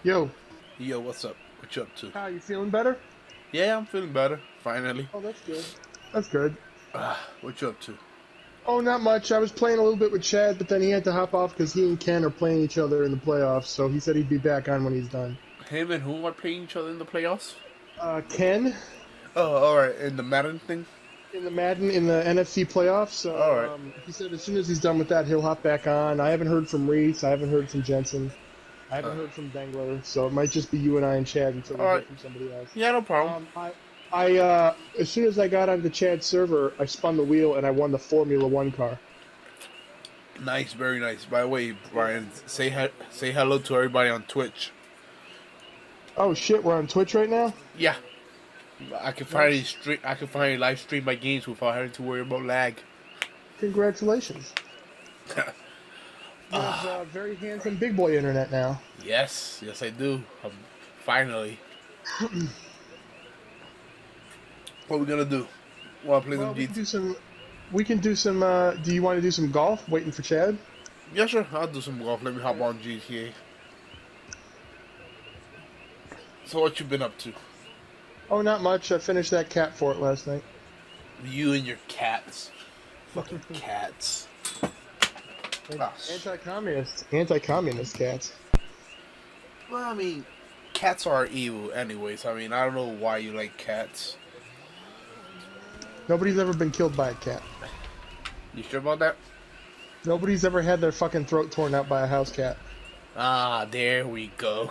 Yo, Yo, what's up? What you up to? how you feeling better? Yeah, I'm feeling better. Finally. Oh, that's good. That's good. What you up to? Oh, not much. I was playing a little bit with Chad, but then he had to hop off because he and Ken are playing each other in the playoffs. So he said he'd be back on when he's done. Him and who are playing each other in the playoffs? Ken Oh, alright. In the Madden thing? in the Madden in the NFC playoffs. So Alright. he said as soon as he's done with that, he'll hop back on. I haven't heard from Reese. I haven't heard from Jensen. I haven't heard from Dengler. So it might just be you and I and Chad until we hear Alright. from somebody else. Yeah, no problem. As soon as I got onto Chad's server, I spun the wheel and I won the Formula One car. Nice, very nice. By the way, Brian, Yeah. say hello to everybody on Twitch. Oh shit, we're on Twitch right now? Yeah. I can finally live stream my games without having to worry about lag. Congratulations. You have very handsome big boy internet now. Yes, yes I do. Finally. What we gonna do? Wanna play Well, some we can GT? do some. We can do some. Do you want to do some golf? Waiting for Chad. Yeah, sure. I'll do some golf. Let me hop Yeah. on GTA. So what you been up to? Oh, not much. I finished that cat fort last night. You and your cats. Fucking cats. Anti-communist cats. Well, I mean, cats are evil anyways. I mean, I don't know why you like cats. Nobody's ever been killed by a cat. You sure about that? Nobody's ever had their fucking throat torn out by a house cat. Ah, there we go.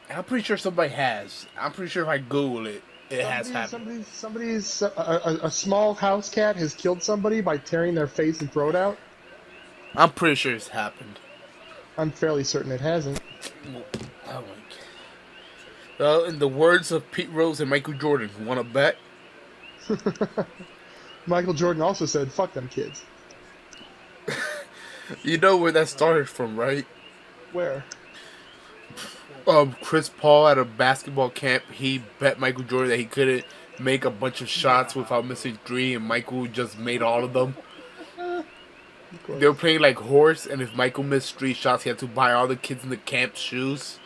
I'm pretty sure somebody has. I'm pretty sure if I Google it, it has happened. A small house cat has killed somebody by tearing their face and throat out. I'm pretty sure it's happened. I'm fairly certain it hasn't. Oh my god. Well, in the words of Pete Rose and Michael Jordan, want to bet? Michael Jordan also said, "Fuck them kids." You know where that started from, right? Where? Chris Paul at a basketball camp, he bet Michael Jordan that he couldn't make a bunch of shots without missing three, and Michael just made all of them. They were playing like horse, and if Michael missed three shots, he had to buy all the kids in the camp shoes.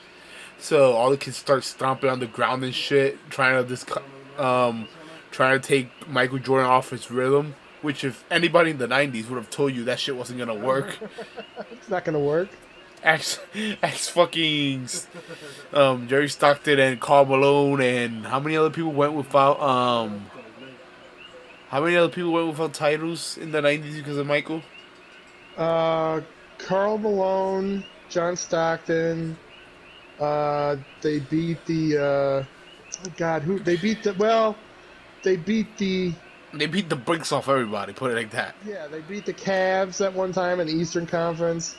So all the kids start stomping on the ground and shit, trying to take Michael Jordan off his rhythm. Which, if anybody in the '90s would have told you that shit wasn't gonna work, It's not gonna work. Ex fucking Jerry Stockton and Karl Malone and how many other people went without titles in the '90s because of Michael? Karl Malone, John Stockton. They beat the. Oh God, who they beat the? Well, they beat the. They beat the brakes off everybody. Put it like that. Yeah, they beat the Cavs at one time in the Eastern Conference.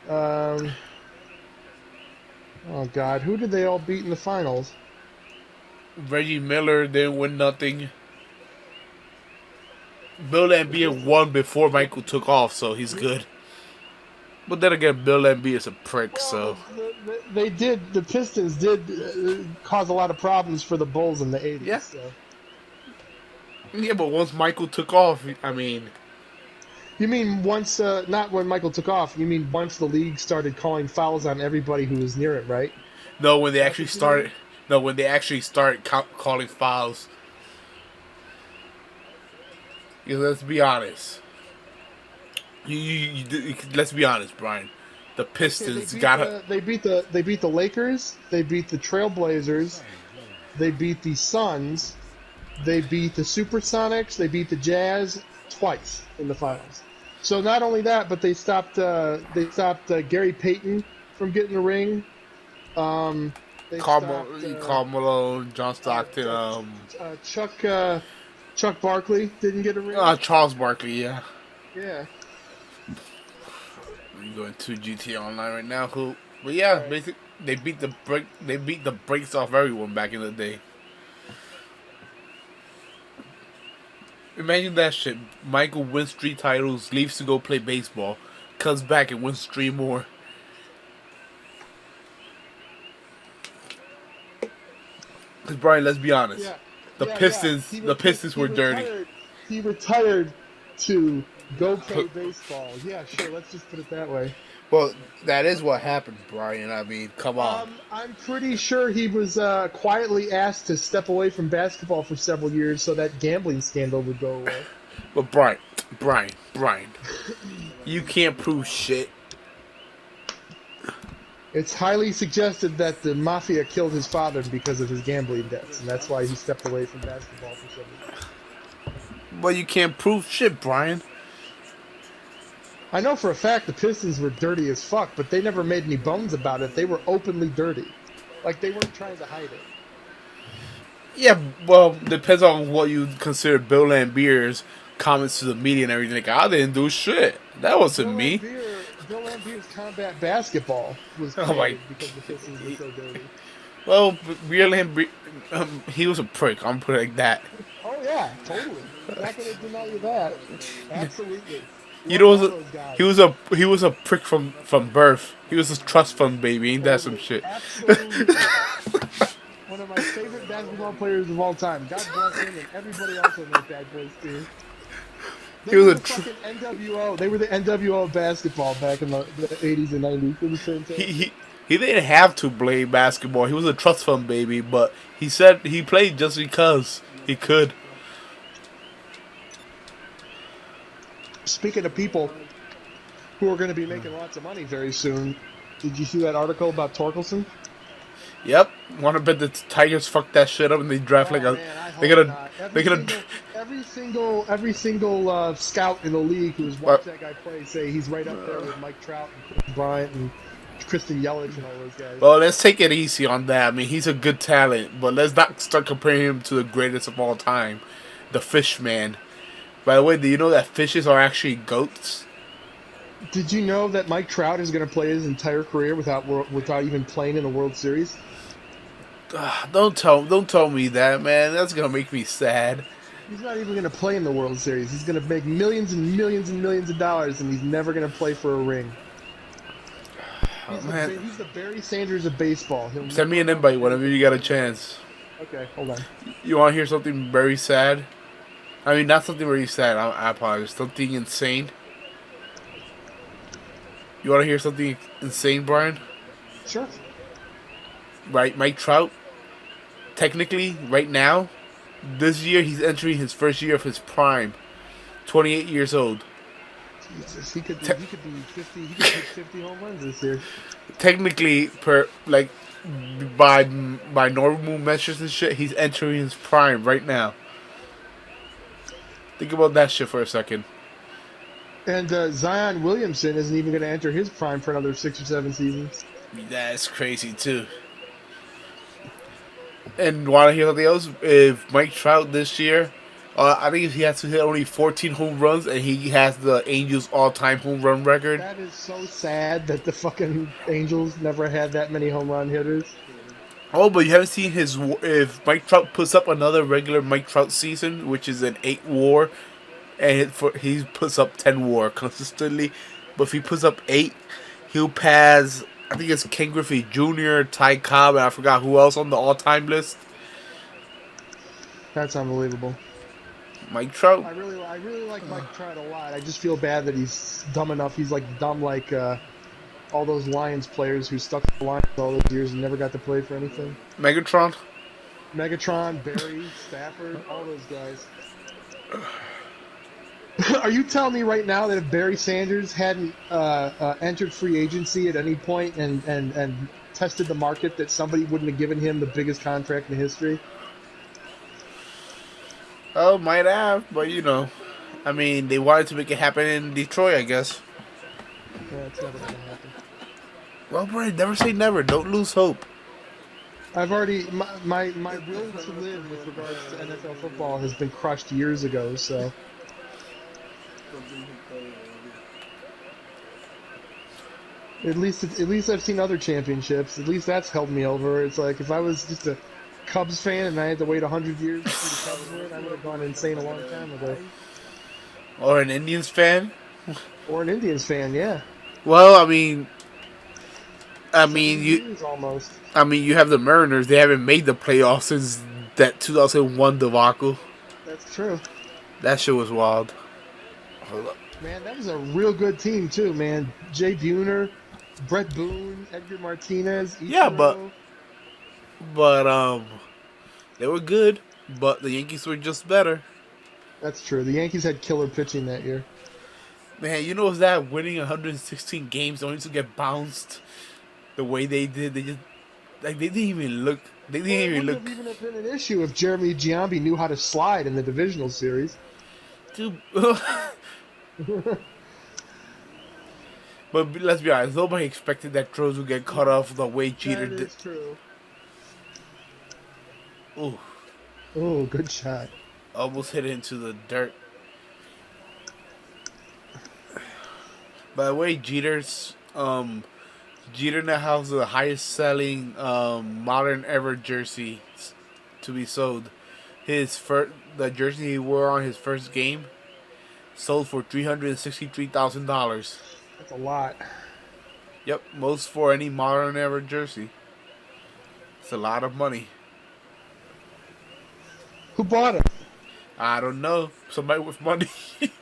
Oh God, who did they all beat in the finals? Reggie Miller didn't win nothing. Bill Laimbeer won before Michael took off, so he's good. But then again, Bill Laimbeer is a prick, so. They did. The Pistons did cause a lot of problems for the Bulls in the '80s. Yeah. So. Yeah, but once Michael took off, I mean. You mean once, not when Michael took off, you mean once the league started calling fouls on everybody who was near it, right? No, when they actually started. No, when they actually started calling fouls. Because let's be honest. Let's be honest, Brian. The Pistons They beat the Lakers. They beat the Trailblazers. They beat the Suns. They beat the Supersonics. They beat the Jazz twice in the finals. So not only that, but they stopped Gary Payton from getting a ring. Karl Malone, John Stockton, Chuck Barkley didn't get a ring. Charles Barkley, yeah. Yeah. I'm going to GTA Online right now. But yeah, basically they beat the brakes off everyone back in the day. Imagine that shit. Michael wins 3 titles, leaves to go play baseball, comes back and wins 3 more. Because Brian, let's be honest, the Pistons were dirty. He retired to Go K baseball. Yeah, sure. Let's just put it that way. Well, that is what happened, Brian. I mean, come on. I'm pretty sure he was quietly asked to step away from basketball for several years so that gambling scandal would go away. But Brian, you can't prove shit. It's highly suggested that the mafia killed his father because of his gambling debts, and that's why he stepped away from basketball for several years. But you can't prove shit, Brian. I know for a fact the Pistons were dirty as fuck, but they never made any bones about it. They were openly dirty. Like, they weren't trying to hide it. Yeah, well, depends on what you consider Bill Lambier's comments to the media and everything. Like, I didn't do shit. That wasn't me. Bill Lambier's combat basketball was created because the Pistons were so dirty. Well, Bill Lambier, he was a prick. I'm putting it like that. Oh yeah, totally. Not gonna deny you that. Absolutely. You know, he was a prick from birth. He was a trust fund baby. Ain't that some shit? Absolutely. One of my favorite basketball players of all time. God bless him and everybody else on that bad boys team. They were the fucking NWO. They were the NWO of basketball back in the 80s and 90s. It was fantastic. He didn't have to play basketball. He was a trust fund baby, but he said he played just because he could. Speaking of people who are going to be making lots of money very soon, did you see that article about Torkelson? Yep. Want to bet the Tigers fuck that shit up and they draft every single scout in the league who's watched that guy play say he's right up there with Mike Trout and Chris Bryant and Kristen Yelich and all those guys. Well, let's take it easy on that. I mean, he's a good talent, but let's not start comparing him to the greatest of all time, the Fish Man. By the way, do you know that fishes are actually goats? Did you know that Mike Trout is going to play his entire career without even playing in a World Series? Don't tell me that, man. That's gonna make me sad. He's not even going to play in the World Series. He's going to make millions and millions and millions of dollars, and he's never going to play for a ring. He's the Barry Sanders of baseball. Send me an invite whenever you got a chance. Okay, hold on. You want to hear something very sad? I mean, not something very sad. I apologize. Something insane. You want to hear something insane, Brian? Sure. Right, Mike Trout. Technically, right now, this year he's entering his first year of his prime. 28 years old. Jesus, he could be 50. He could hit 50 home runs this year. Technically, by normal measures and shit, he's entering his prime right now. Think about that shit for a second. And Zion Williamson isn't even going to enter his prime for another 6 or 7 seasons. That's crazy too. And want to hear something else? If Mike Trout this year, I think he has to hit only 14 home runs, and he has the Angels' all-time home run record. That is so sad that the fucking Angels never had that many home run hitters. Oh, but you haven't seen if Mike Trout puts up another regular Mike Trout season, which is an 8 WAR, and he puts up 10 WAR consistently. But if he puts up 8, he'll pass. I think it's Ken Griffey Jr., Ty Cobb, and I forgot who else on the all-time list. That's unbelievable. Mike Trout. I really like Mike Trout a lot. I just feel bad that he's dumb enough. He's dumb like all those Lions players who stuck to the Lions all those years and never got to play for anything. Megatron, Barry, Stafford, all those guys. Are you telling me right now that if Barry Sanders hadn't entered free agency at any point and tested the market, that somebody wouldn't have given him the biggest contract in history? Oh, might have, but I mean, they wanted to make it happen in Detroit, I guess. Yeah, it's never gonna happen. Well, Brian, never say never. Don't lose hope. I've already my will to live with regards to NFL football has been crushed years ago. So. At least I've seen other championships. At least that's helped me over. It's like if I was just a Cubs fan and I had to wait 100 years to see the Cubs win, I would have gone insane a long time ago. Or an Indians fan? Or an Indians fan, yeah. Well, I mean you almost. I mean, you have the Mariners. They haven't made the playoffs since that 2001 debacle. That's true. That shit was wild. Hold up. Man, that was a real good team too, man. Jay Buhner, Brett Boone, Edgar Martinez, Yeah, but Ichiro. but they were good, but the Yankees were just better. That's true. The Yankees had killer pitching that year. Man, you know that winning 116 games only to get bounced the way they did. They just like they didn't even look. They didn't Well, it even wouldn't have look. even have been an issue if Jeremy Giambi knew how to slide in the divisional series. Dude. But let's be honest, nobody expected that throws would get cut off the way Jeter That did. is true. Ooh, Oh, good shot. almost hit it into the dirt. By the way, Jeter now has the highest selling modern ever jersey to be sold. The jersey he wore on his first game sold for $363,000. That's a lot. Yep, most for any modern ever jersey. It's a lot of money. Who bought it? I don't know. Somebody with money. If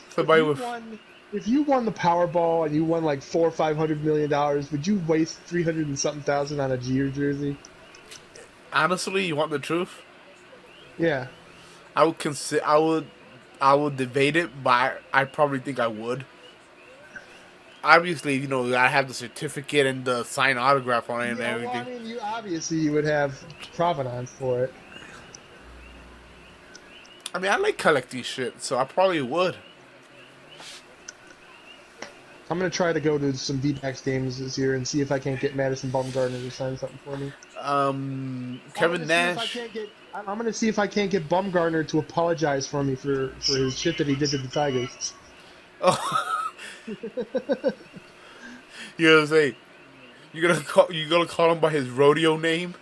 Somebody you with. won, if you won the Powerball and you won like $400 or $500 million, would you waste 300 and something thousand on a Jeter jersey? Honestly, you want the truth? Yeah. I would consider. I would debate it, but I probably think I would. Obviously, I have the certificate and the signed autograph on it and Yeah. Well, I everything. mean, you obviously you would have provenance for it. I mean, I like collecting shit, so I probably would. I'm gonna try to go to some D-backs games this year and see if I can't get Madison Bumgarner to sign something for me. I'm Kevin gonna see if I Nash. can't get. I'm gonna see if I can't get Bumgarner to apologize for me for his shit that he did to the Tigers. Oh, you know what I'm saying? You gonna call him by his rodeo name?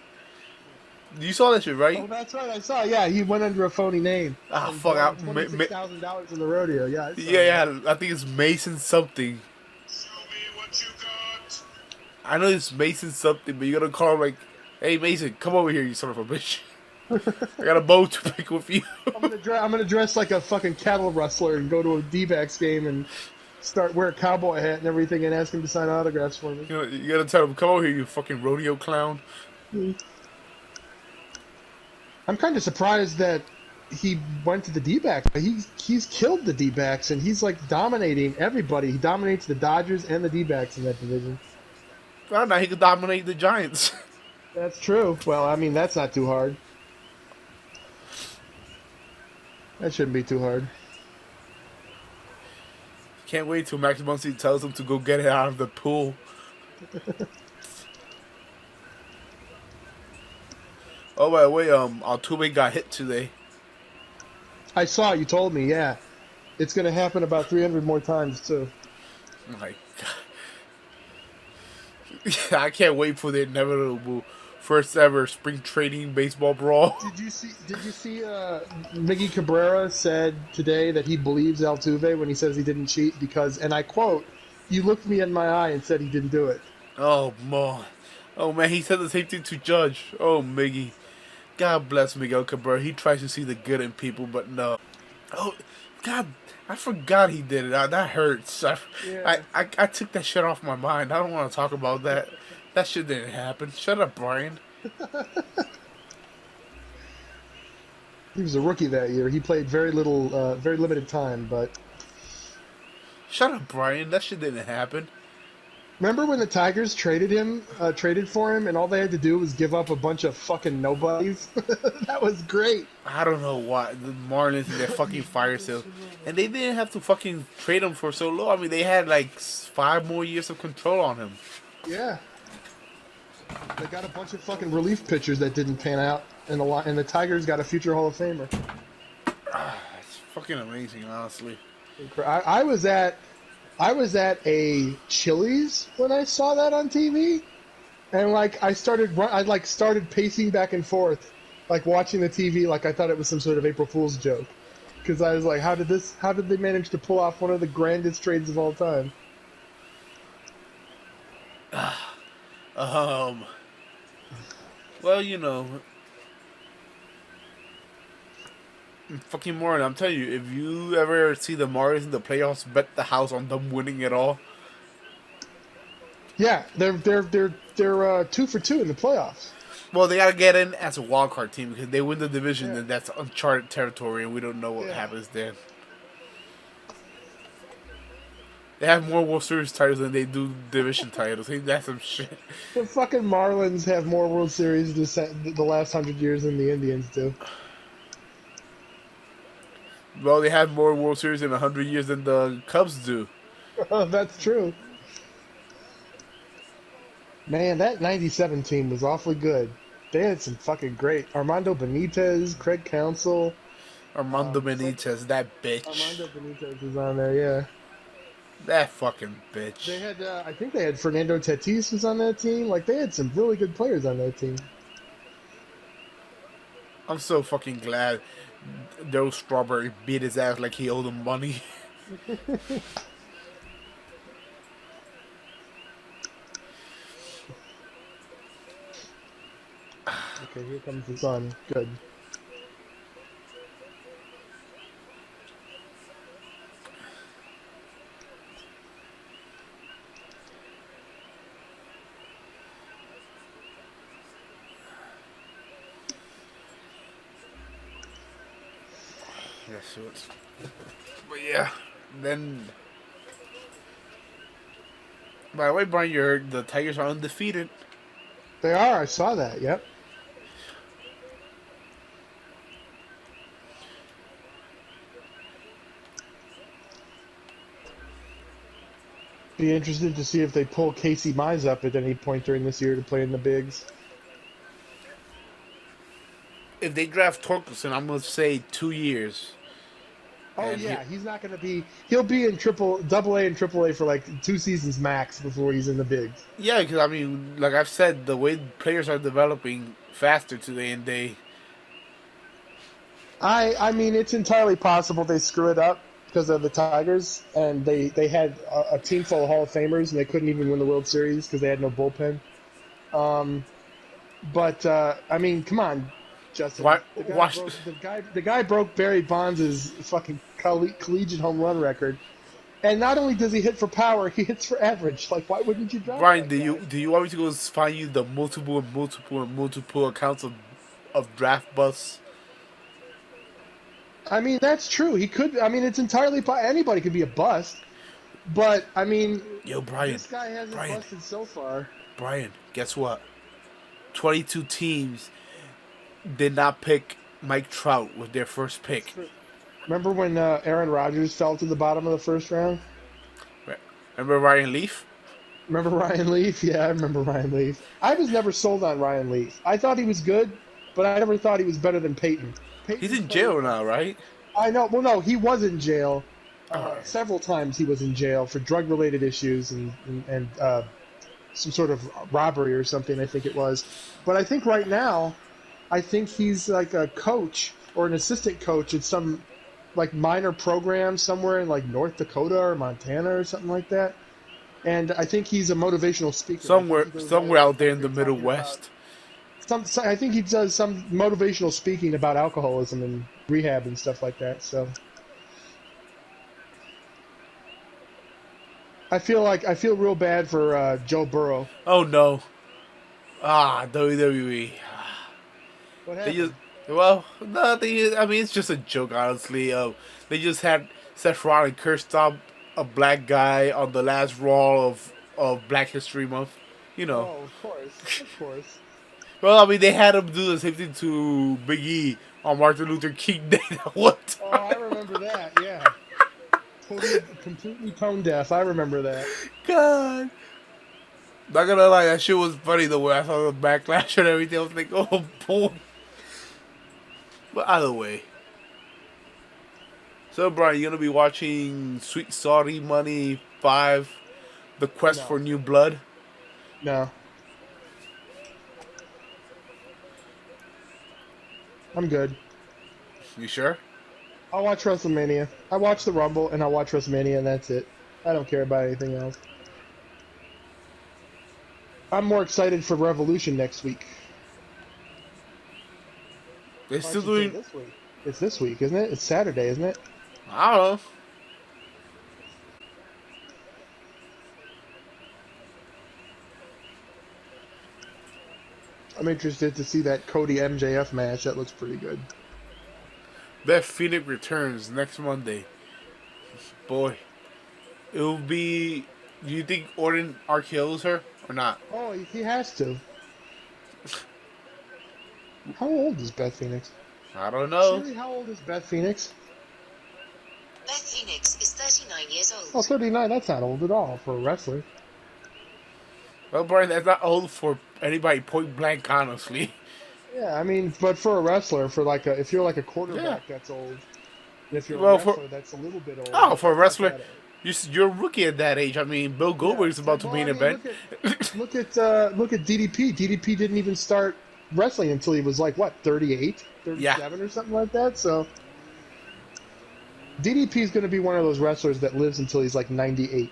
You saw that shit, right? Oh, that's right. I saw. Yeah, he went under a phony name Ah, and fuck. won $26,000 in the rodeo. Yeah, I saw that. Yeah, I think it's Mason something. I know it's Mason something, but you're gonna call him like, "Hey Mason, come over here, you son of a bitch. I got a bow to pick with you." I'm gonna dress like a fucking cattle rustler and go to a D-backs game and start wear a cowboy hat and everything and ask him to sign autographs for me. You gotta tell him, "Come over here, you fucking rodeo clown." I'm kind of surprised that he went to the D-backs. He's killed the D-backs and he's like dominating everybody. He dominates the Dodgers and the D-backs in that division. Well, now he could dominate the Giants. That's true. Well, I mean that's not too hard. That shouldn't be too hard. Can't wait till Max Muncy tells him to go get it out of the pool. Oh, by the way, Altuve got hit today. I saw it. You told me. Yeah, it's gonna happen about 300 more times too. I'm like, I can't wait for the inevitable first ever spring training baseball brawl. Did you see? Miggy Cabrera said today that he believes Altuve when he says he didn't cheat because, and I quote, "You looked me in my eye and said he didn't do it." Oh man, he said the same thing to Judge. Oh Miggy, God bless Miguel Cabrera. He tries to see the good in people, but no. Oh God, I forgot he did it. That hurts. Yeah. I took that shit off my mind. I don't want to talk about that. That shit didn't happen. Shut up, Brian. He was a rookie that year. He played very little, very limited time. But Shut up, Brian. That shit didn't happen. remember when the Tigers traded for him, and all they had to do was give up a bunch of fucking nobodies? That was great. I don't know why the Marlins and their fucking fire sale, and they didn't have to fucking trade him for so low. I mean, they had like 5 more years of control on him. Yeah. They got a bunch of fucking relief pitchers that didn't pan out, and the Tigers got a future Hall of Famer. It's fucking amazing, honestly. I was at a Chili's when I saw that on TV, and like I started pacing back and forth, like watching the TV, like I thought it was some sort of April Fool's joke, because I was like, how did they manage to pull off one of the grandest trades of all time? Well, Fucking moron! I'm telling you, if you ever see the Marlins in the playoffs, bet the house on them winning it all. Yeah, they're 2 for 2 in the playoffs. Well, they gotta get in as a wild card team because they win the division, Yeah, and that's uncharted territory, and we don't know what yeah. happens then. They have more World Series titles than they do division titles. Ain't that some shit? The fucking Marlins have more World Series the last 100 years than the Indians do. Well, they have more World Series in 100 years than the Cubs do. That's true. Man, that '97 team was awfully good. They had some fucking great Armando Benitez, Craig Counsell. Armando Fred, Benitez, that bitch. Armando Benitez was on there. Yeah, That fucking they bitch. had. I think they had Fernando Tatis was on that team. Like they had some really good players on that team. I'm so fucking glad Joe Strawberry beat his ass like he owed him money. Okay, here comes the sun. Good. That's what. But yeah, then. By the way, Brian, you heard the Tigers are undefeated. They are. I saw that. Yep. Be interested to see if they pull Casey Mize up at any point during this year to play in the bigs. If they draft Torkelson, I'm gonna say 2 years. Oh And he, yeah, he's not going to be. He'll be in double A and triple A for like 2 seasons max before he's in the bigs. yeah, because I mean, like I've said, the way players are developing faster today, and I mean, it's entirely possible they screw it up because of the Tigers, and they had a team full of Hall of Famers, and they couldn't even win the World Series because they had no bullpen. Um, but I mean, come on, Justin. watch. The guy broke Barry Bonds' fucking collegiate home run record. And not only does he hit for power, he hits for average. Like, why wouldn't you draft Brian, that guy? do you want me to go find you the multiple and multiple and multiple accounts of draft busts? I mean, that's true. He could. I mean, it's entirely anybody could be a bust. But I mean, Yo, this guy hasn't Brian, busted so far. Brian. Guess what? 22 teams did not pick Mike Trout with their first pick. Remember when Aaron Rodgers fell to the bottom of the first round? Remember Ryan Leaf? Remember Ryan Leaf? Yeah, I remember Ryan Leaf. I was never sold on Ryan Leaf. I thought he was good, but I never thought he was better than Peyton. He's Peyton's in jail now, right? I know. Well, no, he was in jail. Alright. Several times he was in jail for drug-related issues and some sort of robbery or something, I think it was. But I think right now, I think he's like a coach or an assistant coach at some like minor program somewhere in like North Dakota or Montana or something like that. And I think he's a motivational speaker. I think he goes Somewhere out there in the there Middle talking about West. I think he does some motivational speaking about alcoholism and rehab and stuff like that. So I feel real bad for Joe Burrow. Oh no. WWE. What They just happened? no, I mean it's just a joke honestly. They just had Seth Rollins cursed up a black guy on the last Raw of Black History Month. You know. Oh, of course, of course. Well, I mean they had him do the same thing to Big E on Martin Luther King Day that one Oh, time. I remember that. Yeah, completely tone deaf. I remember that. God. Not gonna lie, that shit was funny the way I saw the backlash and everything. I was like, oh boy. But either way. So Brian, you gonna be watching Sweet Saudi Money 5, The Quest No, for New Blood? no, I'm good. You sure? I'll watch WrestleMania. I watch the Rumble and I'll watch WrestleMania and that's it. I don't care about anything else. I'm more excited for Revolution next week. They Well, I still should say doing this week. It's this week, isn't it? It's Saturday, isn't it? I don't know. I'm interested to see that Cody MJF match. That looks pretty good. Beth Phoenix returns next Monday. Boy, it will be. Do you think Orton RKO's her or not? Oh, he has to. How old is Beth Phoenix? I don't know. Siri, how old is Beth Phoenix? Beth Phoenix is 39 years old. Oh, 39. That's not old at all for a wrestler. Well, Brian, that's not old for anybody point blank, honestly. Yeah, I mean, but for a wrestler, for like if you're like a Yeah. quarterback, that's old. And if you're a Well, wrestler, that's a little bit old. for a That's not wrestler, that old. you're a rookie at that age. I mean, Bill Goldberg's about to Well, main I mean, event. look at DDP. DDP didn't even start wrestling until he was like what, 38, 37 or something like that. So DDP is going to be one of those wrestlers that lives until he's like 98.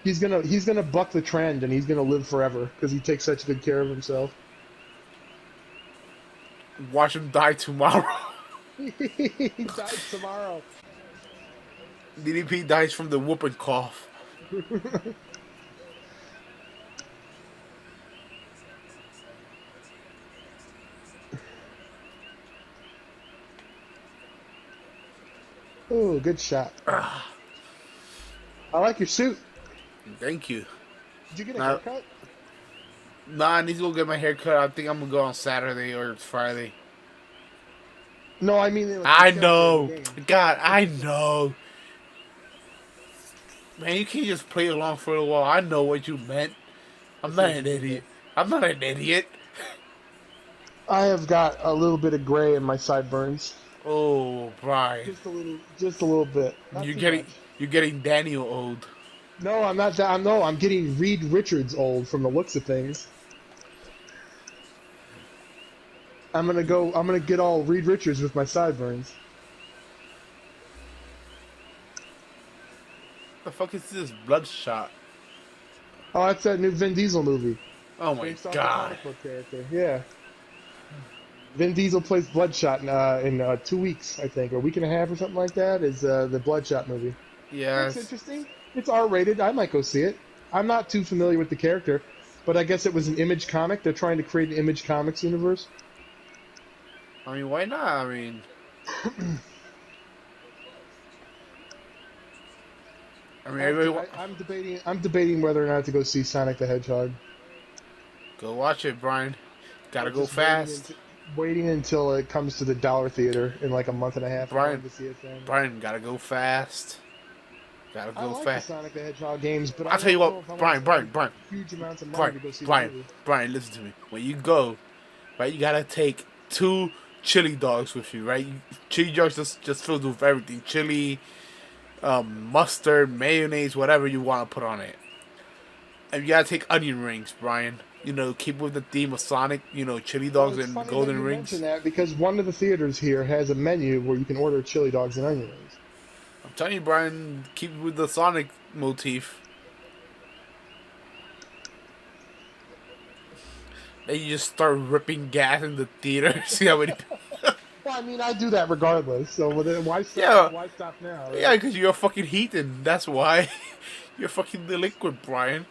He's gonna buck the trend and he's gonna live forever because he takes such good care of himself. Watch him die tomorrow. He dies tomorrow. DDP dies from the whooping cough. Oh, good shot. I like your suit. Thank you. Did you get a haircut? Nah, I need to go get my hair cut. I think I'm gonna go on Saturday or Friday. No, I mean. I know. God, I know. Man, you can't just play along for a while. I know what you meant. I'm not an idiot. I'm not an idiot. I have got a little bit of gray in my sideburns. Oh, Brian. Just a little bit. Not You're getting Daniel old. No, I'm not. I'm getting Reed Richards old from the looks of things. I'm gonna get all Reed Richards with my sideburns. The fuck is this Bloodshot? Oh, that's that new Vin Diesel movie. Oh my Based off the god. comic book character. Yeah. Vin Diesel plays Bloodshot in 2 weeks, I think, or a week and a half or something like that. Is the Bloodshot movie? Yes. That's interesting. It's R-rated. I might go see it. I'm not too familiar with the character, but I guess it was an Image comic. They're trying to create an Image Comics universe. I mean, why not? I mean, I'm debating whether or not to go see Sonic the Hedgehog. Go watch it, Brian. Gotta go fast. Waiting until it comes to the Dollar Theater in like a month and a half. Brian, to see it then. Brian, gotta go fast. Gotta go I like fast. The Sonic the Hedgehog games, but I'll tell you what, Brian, huge amounts of money to go see the movie. Brian, listen to me. When you go, right, you gotta take 2 chili dogs with you, right? Chili dogs just filled with everything: chili, mustard, mayonnaise, whatever you want to put on it. And you gotta take onion rings, Brian. You know, keep with the theme of Sonic. You know, chili dogs and golden rings. Mention that because one of the theaters here has a menu where you can order chili dogs and onion rings. I'm telling you, Brian, keep with the Sonic motif. Then you just start ripping gas in the theater. See how many. Well, I mean, I do that regardless. So then why stop? Yeah. Why stop now? Right? Yeah, because you're a fucking heathen. That's why. You're fucking delinquent, Brian.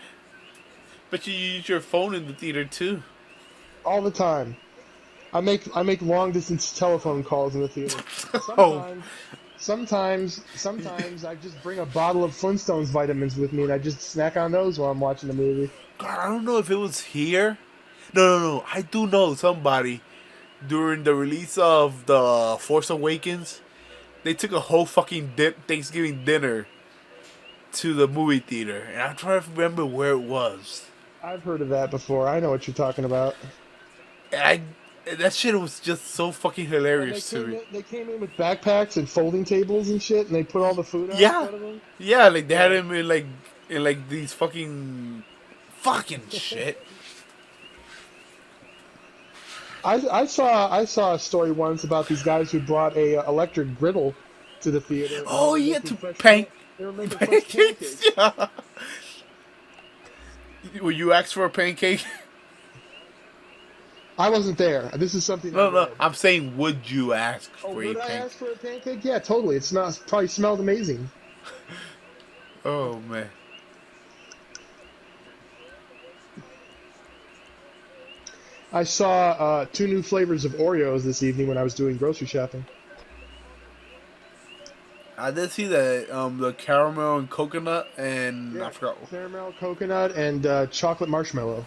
But you use your phone in the theater too. All the time. I make long distance telephone calls in the theater. Sometimes I just bring a bottle of Flintstones vitamins with me and I just snack on those while I'm watching the movie. God, I don't know if it was here. No. I do know somebody during the release of The Force Awakens, they took a whole fucking Thanksgiving dinner to the movie theater, and I'm trying to remember where it was. I've heard of that before. I know what you're talking about. And that shit was just so fucking hilarious to me. They came in with backpacks and folding tables and shit, and they put all the food out in front of them. Yeah, like they had him in like these fucking shit. I saw a story once about these guys who brought a electric griddle to the theater. Oh yeah, they were making fresh pancakes. Yeah. Will you ask for a pancake? I wasn't there. This is something I No, no. read. I'm saying, would you ask Oh, for a would I pancake? ask for a pancake? Yeah, totally. It's not probably smelled amazing. Oh man. I saw two new flavors of Oreos this evening when I was doing grocery shopping. I did see the caramel and coconut, and I Yeah, forgot. caramel, coconut, and chocolate marshmallow.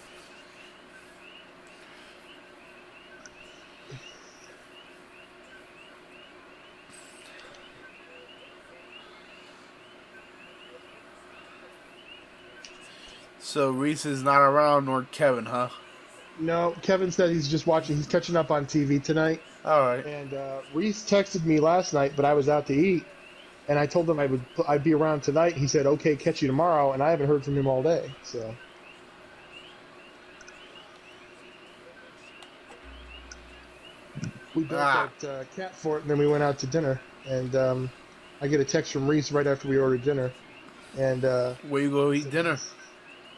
So Reese is not around, nor Kevin, huh? No, Kevin said he's just watching. He's catching up on TV tonight. All right. And Reese texted me last night, but I was out to eat, and I told him I'd be around tonight. He said, "Okay, catch you tomorrow," and I haven't heard from him all day. So we built Ah, that cat fort, and then we went out to dinner. And I get a text from Reese right after we ordered dinner, and where you go eat said dinner? he's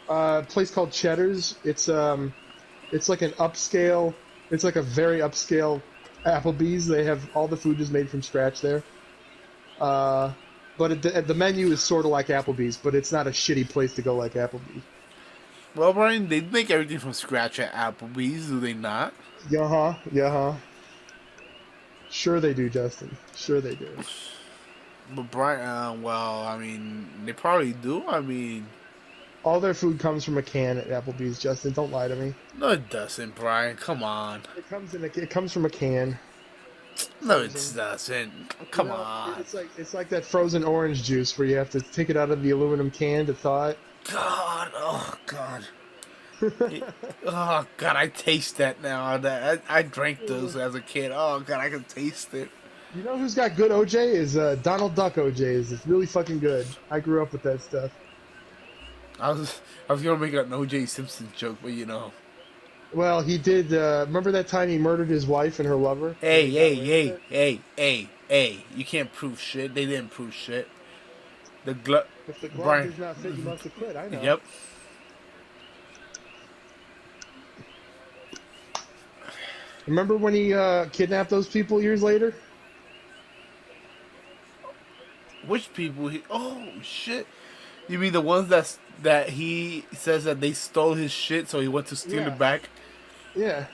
a place called Cheddar's. It's like an upscale. It's like a very upscale Applebee's. They have all the food is made from scratch there. Uh, but the menu is sort of like Applebee's, but it's not a shitty place to go like Applebee's. Well, Brian, they make everything from scratch at Applebee's, do they not? Yeah, huh? Yeah, huh? Sure they do, Justin. Sure they do. But Brian, well, I mean, they probably do. I mean, All their food comes from a can at Applebee's, Justin. Don't lie to me. no, it doesn't, Brian. Come on. It comes from a can. No, it Frozen. doesn't. You Come know, on. it's like that frozen orange juice where you have to take it out of the aluminum can to thaw it. God, oh God. Oh God, I taste that now. I drank those as a kid. Oh God, I can taste it. You know who's got good OJ is Donald Duck OJs. It's really fucking good. I grew up with that stuff. I was gonna make an O.J. Simpson joke, but you know. Well, he did. Remember that time he murdered his wife and her lover? And Hey, he got hey, away with hey, it? hey, hey, hey! You can't prove shit. They didn't prove shit. The glove, If the glove Brian. does not fit, you must have quit. I know. Yep. Remember when he kidnapped those people years later? Which people? Oh shit! You mean the ones that he says that they stole his shit, so he went to steal Yeah. it back? Yeah.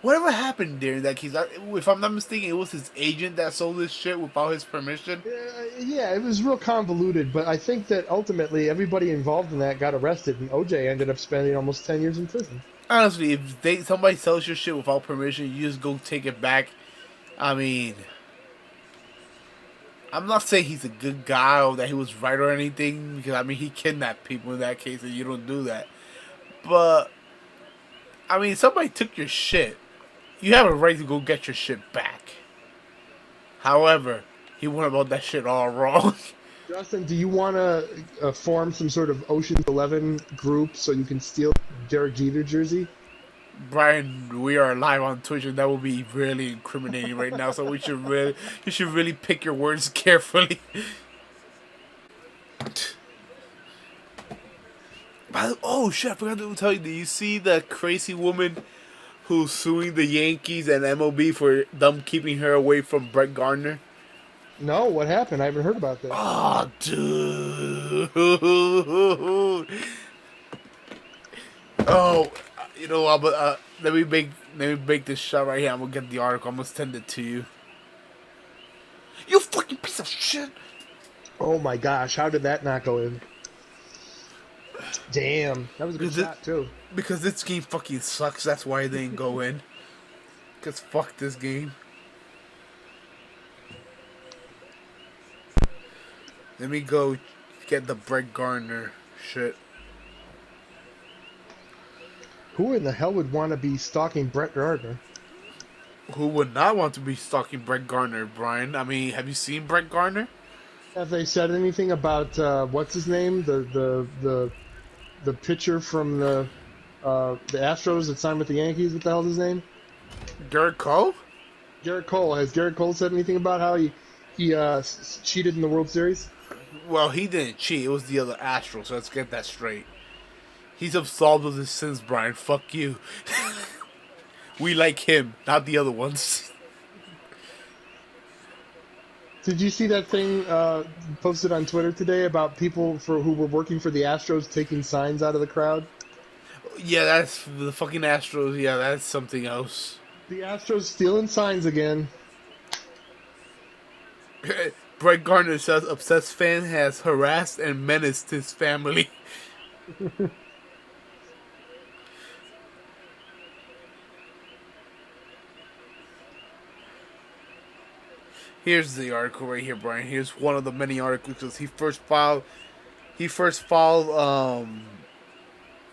Whatever happened there in that case? If I'm not mistaken, it was his agent that sold his shit without his permission. Yeah, it was real convoluted, but I think that ultimately everybody involved in that got arrested, and OJ ended up spending almost 10 years in prison. Honestly, if somebody sells your shit without permission, you just go take it back. I mean, I'm not saying he's a good guy or that he was right or anything, because I mean he kidnapped people in that case, and you don't do that. But I mean, somebody took your shit. You have a right to go get your shit back. However, he went about that shit all wrong. Justin, do you want to form some sort of Ocean's 11 group so you can steal Derek Jeter jersey? Brian, we are live on Twitch, and that will be really incriminating right now. So you should really pick your words carefully. Oh shit! I forgot to tell you. Did you see the crazy woman who's suing the Yankees and MLB for them keeping her away from Brett Gardner? No, what happened? I haven't heard about this. Oh, dude. Oh, you know what? But let me make this shot right here. I'm gonna get the article. I'm gonna send it to you. You fucking piece of shit. Oh my gosh, how did that not go in? Damn, that was a good shot too. Because this game fucking sucks. That's why it didn't go in. Cause fuck this game. Let me go get the Brett Gardner shit. Who in the hell would want to be stalking Brett Gardner? Who would not want to be stalking Brett Gardner, Brian? I mean, have you seen Brett Gardner? Have they said anything about what's his name, the pitcher from the Astros that signed with the Yankees? What the hell's his name? Garrett Cole? Garrett Cole. Has Garrett Cole said anything about how he cheated in the World Series? Well, he didn't cheat. It was the other Astros, so let's get that straight. He's absolved of his sins, Brian. Fuck you. We like him, not the other ones. Did you see that thing posted on Twitter today about people who were working for the Astros taking signs out of the crowd? Yeah, that's the fucking Astros. Yeah, that's something else. The Astros stealing signs again. Brett Gardner says obsessed fan has harassed and menaced his family. Here's the article right here, Brian. Here's one of the many articles because he first filed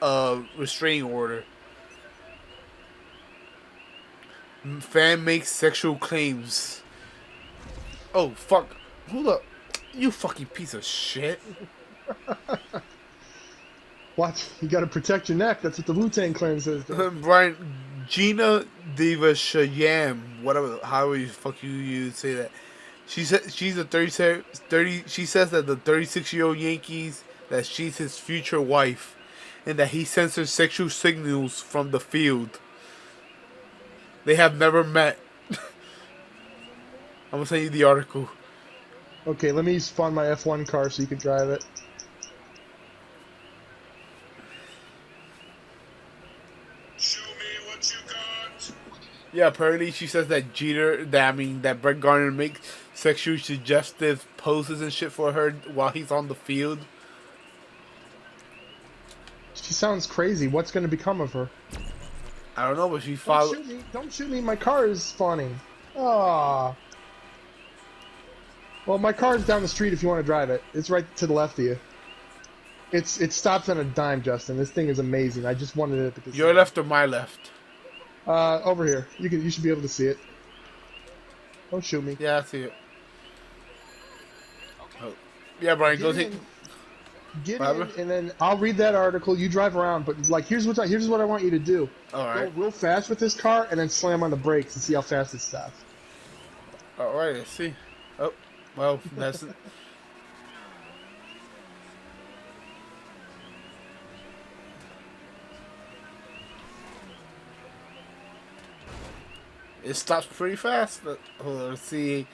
a restraining order. Fan makes sexual claims. Oh fuck! Hold up, you fucking piece of shit. Watch, you got to protect your neck. That's what the Wu-Tang Clan says. Brian, Gina Devashayam, whatever, however you fuck you say that. She said she's a 30. She says that the 36-year-old Yankees that she's his future wife, and that he sends her sexual signals from the field. They have never met. I'm gonna send you the article. Okay, let me spawn my F1 car so you can drive it. Show me what you got. Yeah, apparently she says that that Brett Gardner makes sexually suggestive poses and shit for her while he's on the field. She sounds crazy. What's going to become of her? I don't know, but she Don't followed. shoot me! Don't shoot me! My car is spawning. Ah. Well, my car's down the street if you want to drive it. It's right to the left of you. It stops on a dime, Justin. This thing is amazing. I just wanted it because Your left or my left? over here. You should be able to see it. Don't shoot me. Yeah, I see it. Oh. Yeah, Brian, go take. Get in, and then I'll read that article. You drive around, but like here's what I want you to do. All right. Go real fast with this car, and then slam on the brakes and see how fast it stops. All right, let's see. Oh, well, that's. It stops pretty fast. Hold on, let's see.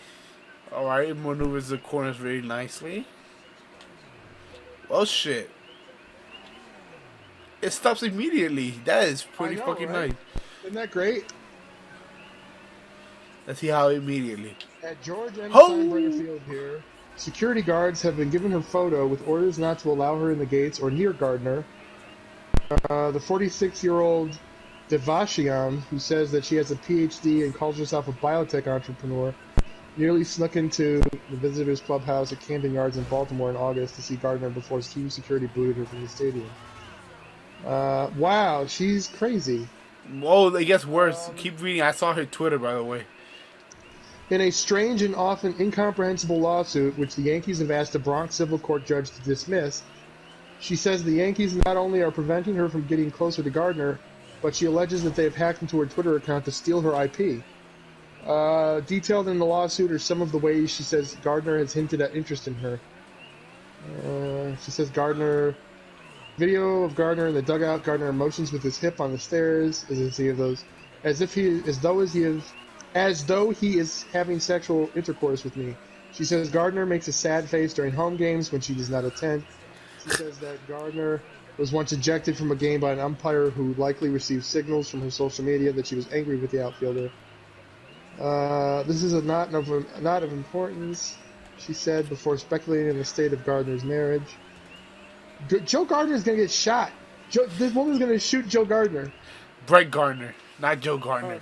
All right, it maneuvers the corners very nicely. Well, shit. It stops immediately. That is pretty I know, fucking right? nice. Isn't that great? Let's see how immediately. At George M. Ho! Steinbrenner Field here, security guards have been given her photo with orders not to allow her in the gates or near Gardner. The 46-year-old Devashiam, who says that she has a PhD and calls herself a biotech entrepreneur, nearly snuck into the visitors' clubhouse at Camden Yards in Baltimore in August to see Gardner before team security booted her from the stadium. Wow, she's crazy. Oh, it gets worse. Keep reading. I saw her Twitter, by the way. In a strange and often incomprehensible lawsuit, which the Yankees have asked a Bronx civil court judge to dismiss, she says the Yankees not only are preventing her from getting closer to Gardner, but she alleges that they have hacked into her Twitter account to steal her IP. Detailed in the lawsuit are some of the ways she says Gardner has hinted at interest in her. She says video of Gardner in the dugout. Gardner motions with his hip on the stairs. As though he is having sexual intercourse with me. She says Gardner makes a sad face during home games when she does not attend. She says that Gardner was once ejected from a game by an umpire who likely received signals from her social media that she was angry with the outfielder. This is not of importance, she said before speculating on the state of Gardner's marriage. Joe Gardner's gonna get shot. This woman's gonna shoot Joe Gardner. Brett Gardner, not Joe Gardner.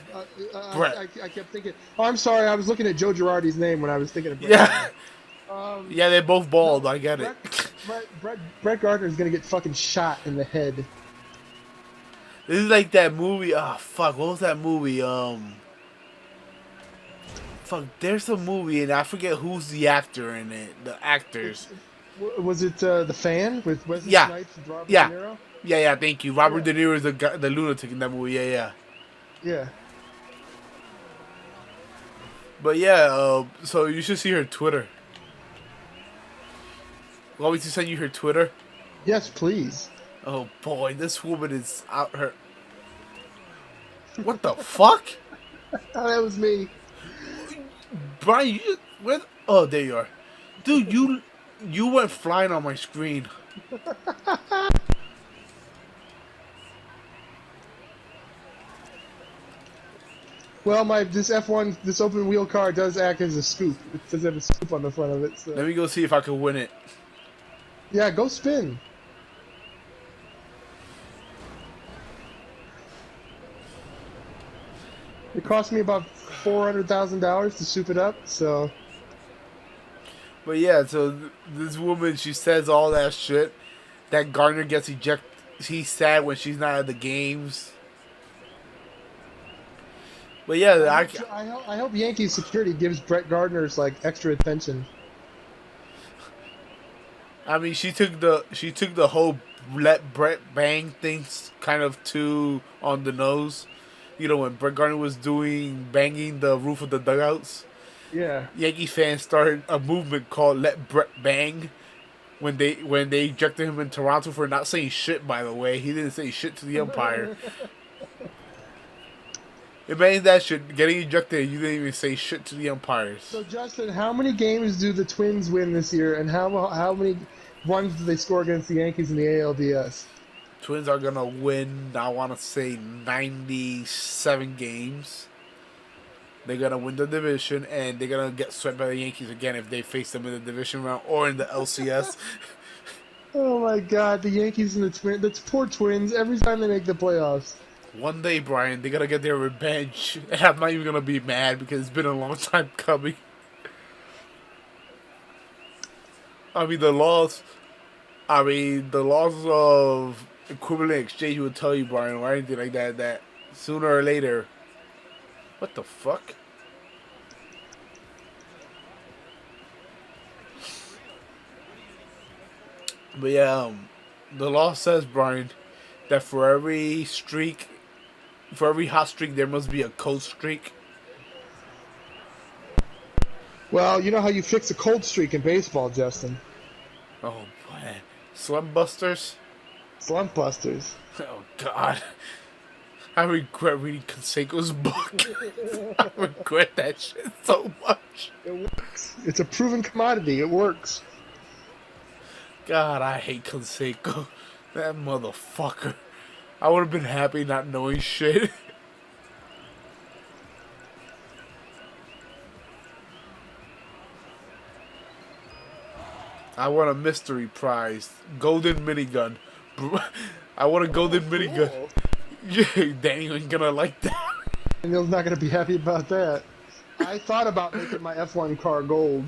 Brett. I kept thinking. Oh, I'm sorry. I was looking at Joe Girardi's name when I was thinking of Brett. Yeah. Gardner. Yeah, they're both bald. I get it. Brett Gardner's gonna get fucking shot in the head. This is like that movie. Oh fuck, what was that movie? Fuck, there's a movie and I forget who's the actor in it. The actors. Was it The Fan with Wesley Yeah. Snipes and Robert Yeah. De Niro? Yeah, thank you. Robert De Niro is the lunatic in that movie. Yeah. Yeah. But yeah, so you should see her Twitter. Want me to send you her Twitter? Yes, please. Oh boy, this woman is out her. What the fuck? Oh, that was me. Brian, you just, where? Oh, there you are. Dude, you went flying on my screen. Well, this F1 this open wheel car does act as a scoop. It does have a scoop on the front of it. So Let me go see if I can win it. yeah, go spin. It cost me about $400,000 to soup it up. So But yeah, so this woman, she says all that shit. That Gardner gets ejected. He's sad when she's not at the games. But yeah, I hope Yankees security gives Brett Gardner's like extra attention. I mean, she took the whole let Brett bang things kind of too on the nose. You know, when Brett Gardner was doing banging the roof of the dugouts, Yeah. Yankee fans started a movement called "Let Brett Bang." When they ejected him in Toronto for not saying shit. By the way, he didn't say shit to the umpire. Imagine that shit, getting ejected. You didn't even say shit to the umpires. So Justin, how many games do the Twins win this year, and how many runs do they score against the Yankees in the ALDS? Twins are gonna win. I want to say 97 games. They're gonna win the division, and they're gonna get swept by the Yankees again if they face them in the division round or in the LCS. Oh my God, the Yankees and the Twins. The poor Twins. Every time they make the playoffs. One day, Brian, they're gonna get their revenge. And I'm not even gonna be mad because it's been a long time coming. I mean, the laws. The laws of equivalent exchange would tell you, Brian, or anything like that, that sooner or later. What the fuck? But yeah, the law says, Brian, that for every hot streak, there must be a cold streak. Well, you know how you fix a cold streak in baseball, Justin. Oh man, slump busters. Slump busters. Oh god, I regret reading Canseco's book. I regret that shit so much. It works. It's a proven commodity. It works. God, I hate Canseco. That motherfucker. I would have been happy not knowing shit. I want a mystery prize. Golden minigun. I want a golden minigun. Cool. Yeah, Daniel ain't gonna like that. Daniel's not going to be happy about that. I thought about making my F1 car gold.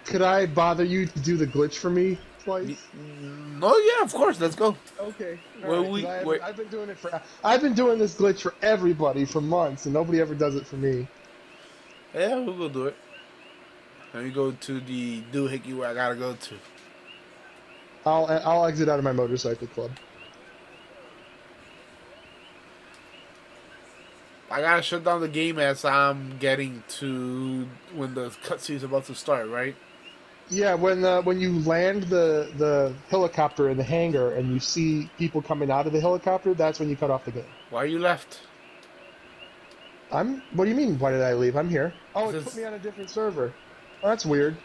Could I bother you to do the glitch for me twice? No, yeah, of course. Let's go. Okay. Well, Alright, 'cause wait. I've been doing it I've been doing this glitch for everybody for months, and nobody ever does it for me. Yeah, we'll go do it. Let me go to the doohickey where I gotta go to. I'll exit out of my motorcycle club. I gotta shut down the game as I'm getting to when the cutscene's about to start, right? Yeah, when you land the helicopter in the hangar and you see people coming out of the helicopter, that's when you cut off the game. Why you left? What do you mean? Why did I leave? I'm here. Oh, it This- put me on a different server. Oh, that's weird.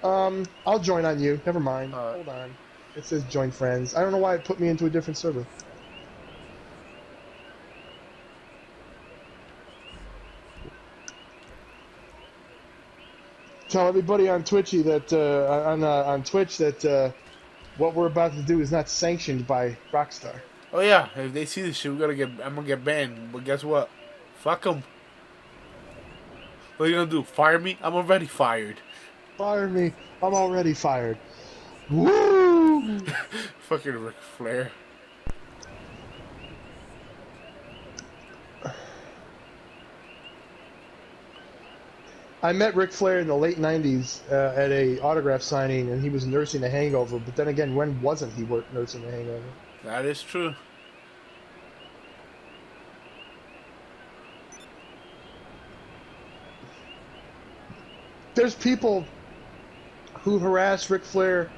I'll join on you. Never mind. Hold on. It says join friends. I don't know why it put me into a different server. Tell everybody on Twitchy that on Twitch that what we're about to do is not sanctioned by Rockstar. Oh yeah, if they see this shit, I'm gonna get banned. But guess what? Fuck them. What are you gonna do? Fire me? I'm already fired. Fire me! I'm already fired. Woo! Fucking Ric Flair. I met Ric Flair in the late '90s at a autograph signing, and he was nursing a hangover. But then again, when wasn't he nursing a hangover? That is true. There's people who harass Ric Flair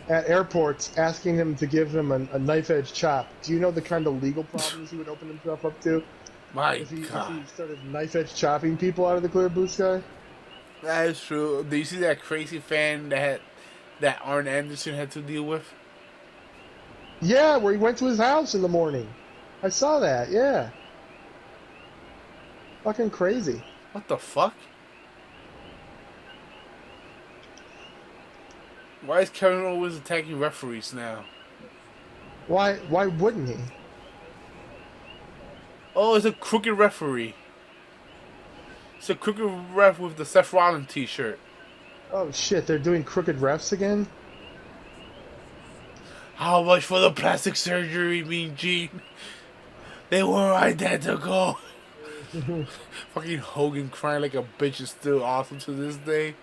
at airports asking him to give him a knife edge chop. Do you know the kind of legal problems he would open himself up to My if he God, started knife edge chopping people out of the clear blue sky? that is true. Do you see that crazy fan that Arn Anderson had to deal with? Yeah, where he went to his house in the morning. I saw that. Yeah, fucking crazy. What the fuck? Why is Kevin always attacking referees now? Why? Why wouldn't he? Oh, it's a crooked referee. It's a crooked ref with the Seth Rollins t-shirt. Oh shit! They're doing crooked refs again. How much for the plastic surgery, Mean Gene? They were identical. Fucking Hogan crying like a bitch is still awesome to this day.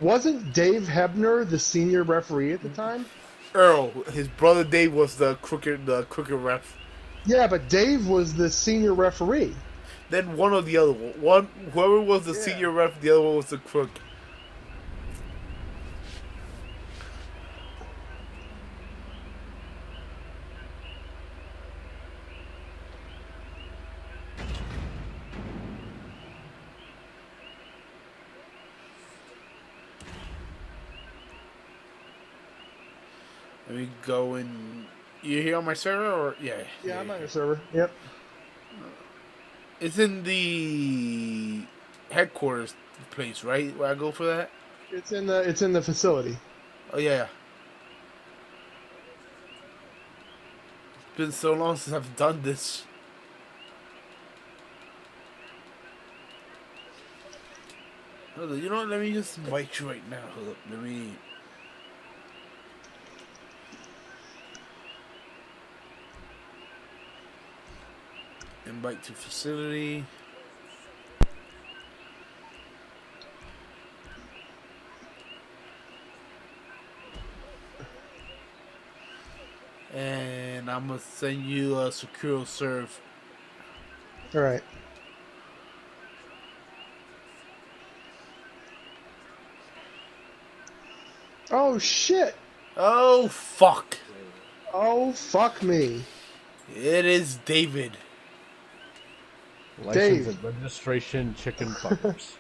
Wasn't Dave Hebner the senior referee at the time? Earl, his brother Dave was the crooked ref. Yeah, but Dave was the senior referee. Then one or the other one. Whoever was the senior ref, the other one was the crook. Let me go and... You here on my server or... Yeah, I'm on your server. Yep. It's in the headquarters place, right? Where I go for that? It's in the facility. Oh, yeah. It's been so long since I've done this. Hold on, you know what? Let me just invite you right now. Hold up. Let me... Invite to facility. And I'm gonna send you a secure serve. All right. Oh shit! Oh fuck! Oh fuck me! It is David. License and registration chicken fuckers.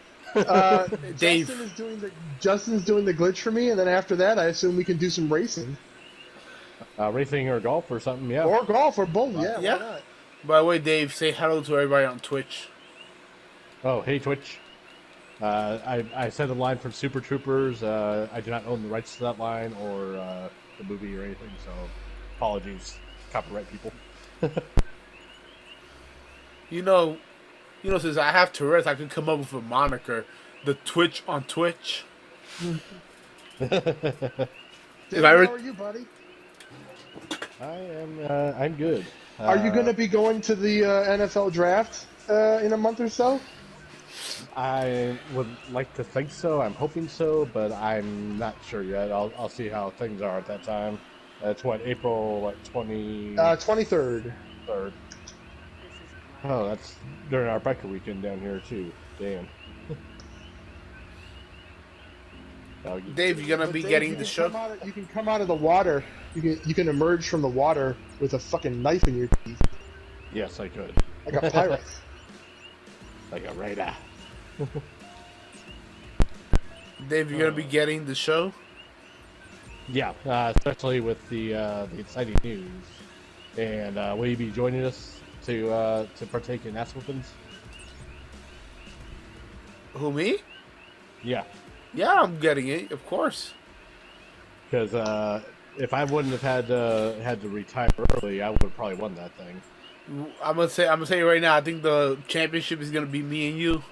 Dave. Justin's doing the glitch for me, and then after that, I assume we can do some racing Racing or golf or something, yeah. or golf or both. Yeah, Yeah. why not? By the way, Dave, say hello to everybody on Twitch. Oh, hey, Twitch. I said a line from Super Troopers. I do not own the rights to that line or the movie or anything, so apologies, copyright people. You know, since I have Tourette's, I could come up with a moniker. The Twitch on Twitch. Dave, I how are you, buddy? I'm good. Are you going to be going to the NFL draft in a month or so? I would like to think so. I'm hoping so, but I'm not sure yet. I'll see how things are at that time. It's what, April 23rd. 3rd. Oh, that's during our biker weekend down here too. Damn. Dave, you're gonna be Dave, getting the show. You can come out of the water. You can emerge from the water with a fucking knife in your teeth, Yes, I could. like a pirate. Like a radar. Dave, you're gonna be getting the show. Yeah, especially with the exciting news. And will you be joining us to partake in ass whoopings? Who, me? Yeah, Yeah, I'm getting it, of course. because if I wouldn't have had to retire early, I would have probably won that thing. I'm gonna say right now. I think the championship is gonna be me and you.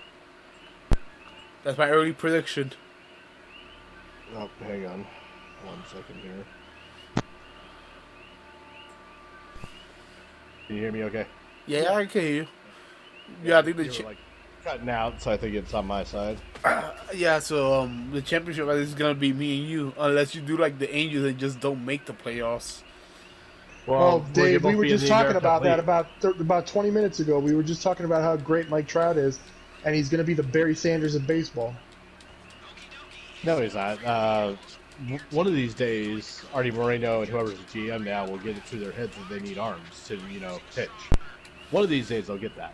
That's my early prediction. Oh, hang on, 1 second here. Can you hear me? Okay. Yeah, I can hear you. Yeah, I think You were, like, cutting out, so I think it's on my side. so the championship is gonna be me and you, unless you do like the Angels and just don't make the playoffs. Well, we're Dave, gonna we both were be in just the talking American about that League. about 20 minutes ago. We were just talking about how great Mike Trout is, and he's going to be the Barry Sanders of baseball. No, he's not. One of these days, Artie Moreno and whoever's the GM now will get it through their heads that they need arms to, pitch. One of these days, they'll get that.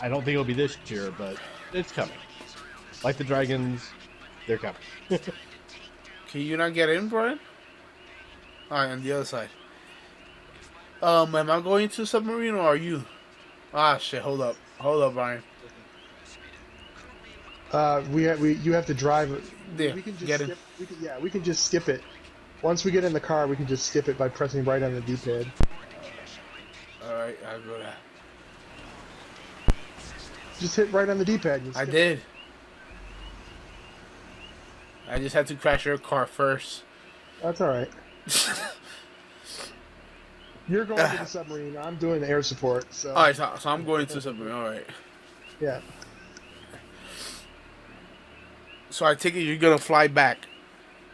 I don't think it'll be this year, but it's coming. Like the Dragons, they're coming. Can you not get in, Brian? Alright, on the other side. Am I going to submarine or are you? Ah, shit, hold up. Hold up, Brian. You have to drive. There, We can just get in. skip. We can just skip it. Once we get in the car, we can just skip it by pressing right on the D-pad. Alright, I'll go there. Just hit right on the D-pad. And I skip it. did. I just had to crash your car first. That's all right. You're going to the submarine. I'm doing the air support. So Alright, so I'm going to submarine. Alright. yeah. So I take it you're gonna fly back.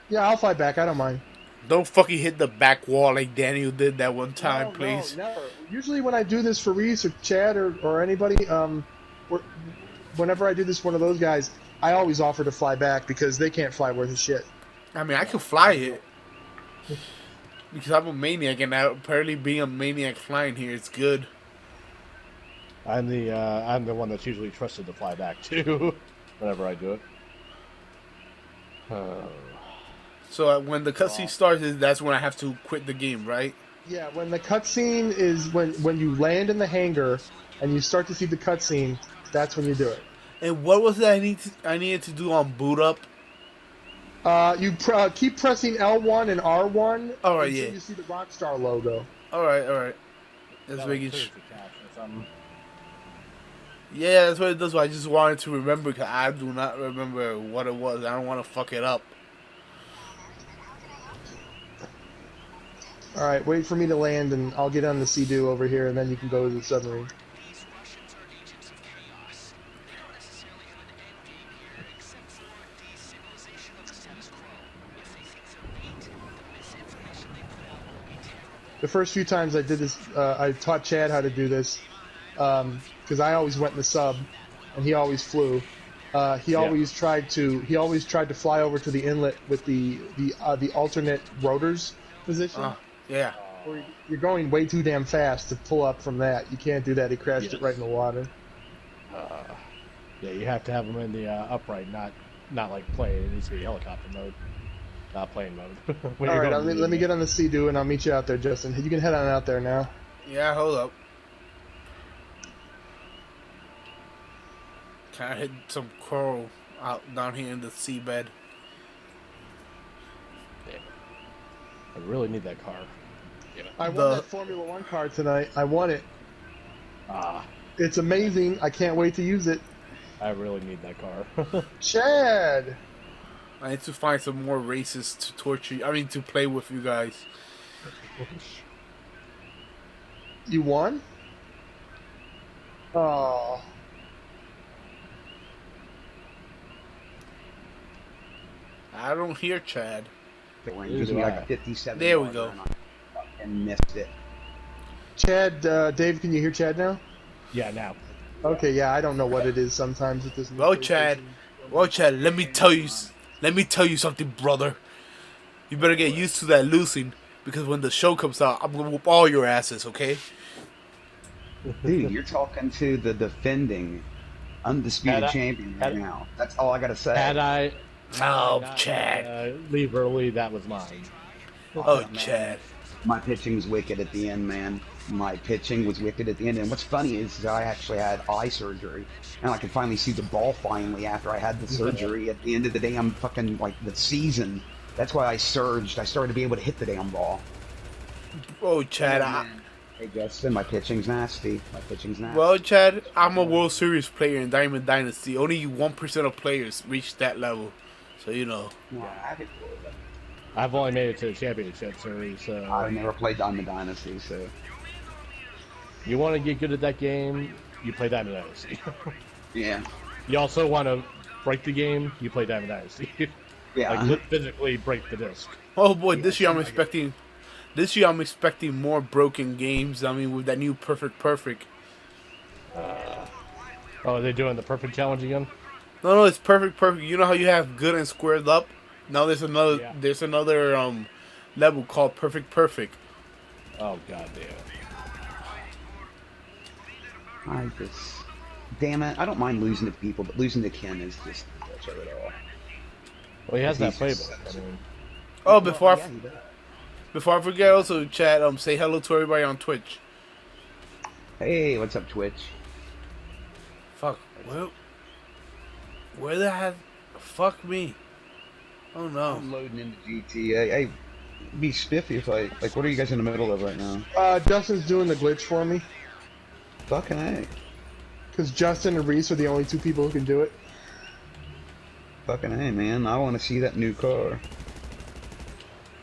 Yeah, I'll fly back. I don't mind. Don't fucking hit the back wall like Daniel did that one time, please. No, never. Usually when I do this for Reese or Chad or anybody, whenever I do this for one of those guys, I always offer to fly back because they can't fly worth a shit. I mean, I can fly it. Because I'm a maniac, and apparently being a maniac flying here is good. I'm the one that's usually trusted to fly back too, whenever I do it. So when the cutscene starts, that's when I have to quit the game, right? Yeah, when the cutscene is when you land in the hangar and you start to see the cutscene, that's when you do it. And what was that I needed to do on boot up? You keep pressing L1 and R1 All right, until yeah. you see the Rockstar logo. All right. That's That making was sure. Thursday cash or something. Yeah, that's what it does. I just wanted to remember because I do not remember what it was. I don't want to fuck it up. All right, wait for me to land and I'll get on the Sea-Doo over here and then you can go to the submarine. The first few times I did this, I taught Chad how to do this because I always went in the sub and he always flew. He always tried to fly over to the inlet with the alternate rotors position. Yeah. Where you're going way too damn fast to pull up from that. You can't do that. He crashed it right in the water. Yeah, you have to have them in the upright, not like plane. It needs to be helicopter mode, not plane mode. All right, let me get on the Sea-Doo and I'll meet you out there, Justin. You can head on out there now. Yeah, hold up. Can I hit some coral out down here in the seabed? I really need that car. I won that Formula One car tonight. I won it. It's amazing. I can't wait to use it. I really need that car. Chad! I need to find some more races to torture. To play with you guys. You won? Oh. I don't hear Chad. Gives me like a 57. There we go. And missed it. Chad, Dave, can you hear Chad now? Yeah, now. Okay, yeah, I don't know what it is sometimes with this. new Well, Chad. PlayStation. Well, Chad, let me tell you something, brother. You better get used to that losing, because when the show comes out, I'm gonna whoop all your asses, okay? Dude, you're talking to the defending undisputed champion right now. That's all I gotta say. Had I Oh, not, Chad. leave early, that was mine. Oh, man. Chad. My pitching was wicked at the end, man. My pitching was wicked at the end. And what's funny is I actually had eye surgery. And I could finally see the ball finally after I had the surgery. At the end of the damn fucking, the season. That's why I surged. I started to be able to hit the damn ball. Oh, Chad. Hey, Justin, my pitching's nasty. Well, Chad, I'm a World Series player in Diamond Dynasty. Only 1% of players reach that level. So, you know. I've only made it to the championship series, so I've never played Diamond Dynasty, so. you want to get good at that game, you play Diamond Dynasty. Yeah. You also want to break the game, you play Diamond Dynasty. Yeah. Like, physically break the disc. Oh, boy, this year I'm expecting more broken games. With that new Perfect. Oh, are they doing the perfect challenge again? No, it's perfect, perfect. You know how you have good and squared up? Now Yeah. there's another level called perfect, perfect. Oh god damn. I just, damn it, I don't mind losing to people, but losing to Ken is just the bitch of it all. Well, he 'Cause has that he's just playbook. I such. mean, Oh, Well, yeah, he does. before I forget, also chat. Say hello to everybody on Twitch. Hey, what's up, Twitch? Fuck. Where the heck? Fuck me. Oh no. I'm loading into GTA. Hey, be spiffy if I like. What are you guys in the middle of right now? Justin's doing the glitch for me Fucking hey, because Justin and Reese are the only two people who can do it. fucking hey, man! I want to see that new car.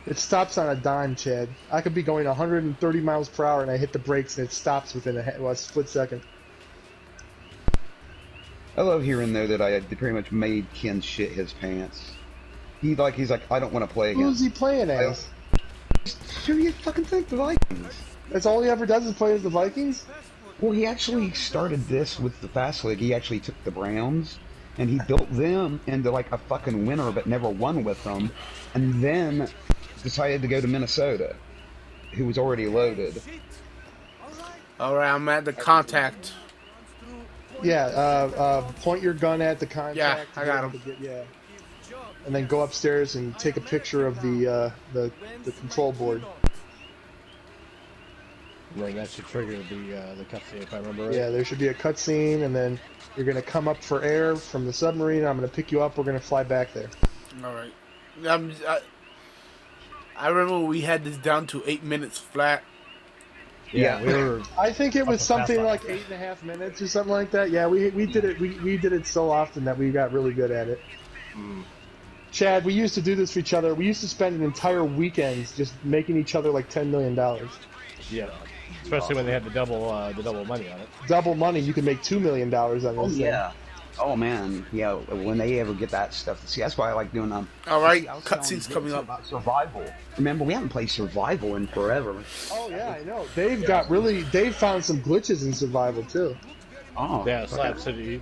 It stops on a dime, Chad. I could be going 130 miles per hour and I hit the brakes and it stops within a split second. I love hearing though that I pretty much made Ken shit his pants. He's like, I don't want to play again. Who's he playing as? Who do you fucking think, the Vikings? That's all he ever does is play as the Vikings? Well, he actually started this with the Fast League. He actually took the Browns and he built them into like a fucking winner, but never won with them. And then decided to go to Minnesota, who was already loaded. All right, I'm at the contact. Yeah, point your gun at the contact. Yeah, I to got be able to yeah. And then go upstairs and take a picture of the control board. and then that should trigger the cutscene if I remember right. Yeah, there should be a cutscene, and then you're gonna come up for air from the submarine. I'm gonna pick you up. We're gonna fly back there. All right. I remember we had this down to 8 minutes flat. Yeah, we were. I think it was Up the something fast like line. 8.5 minutes or something like that. Yeah, we did it. We did it so often that we got really good at it. Chad, we used to do this for each other. We used to spend an entire weekends just making each other like $10 million. Yeah, especially when they had the double money on it. Double money, you can make $2 million on this Oh thing. yeah. Oh man, yeah. When they ever get that stuff, see, that's why I like doing them. All right, See, I was telling cutscenes you coming up. about survival. Remember, we haven't played survival in forever. Oh yeah, I know. They've found some glitches in survival too. Oh Yeah, Slab City.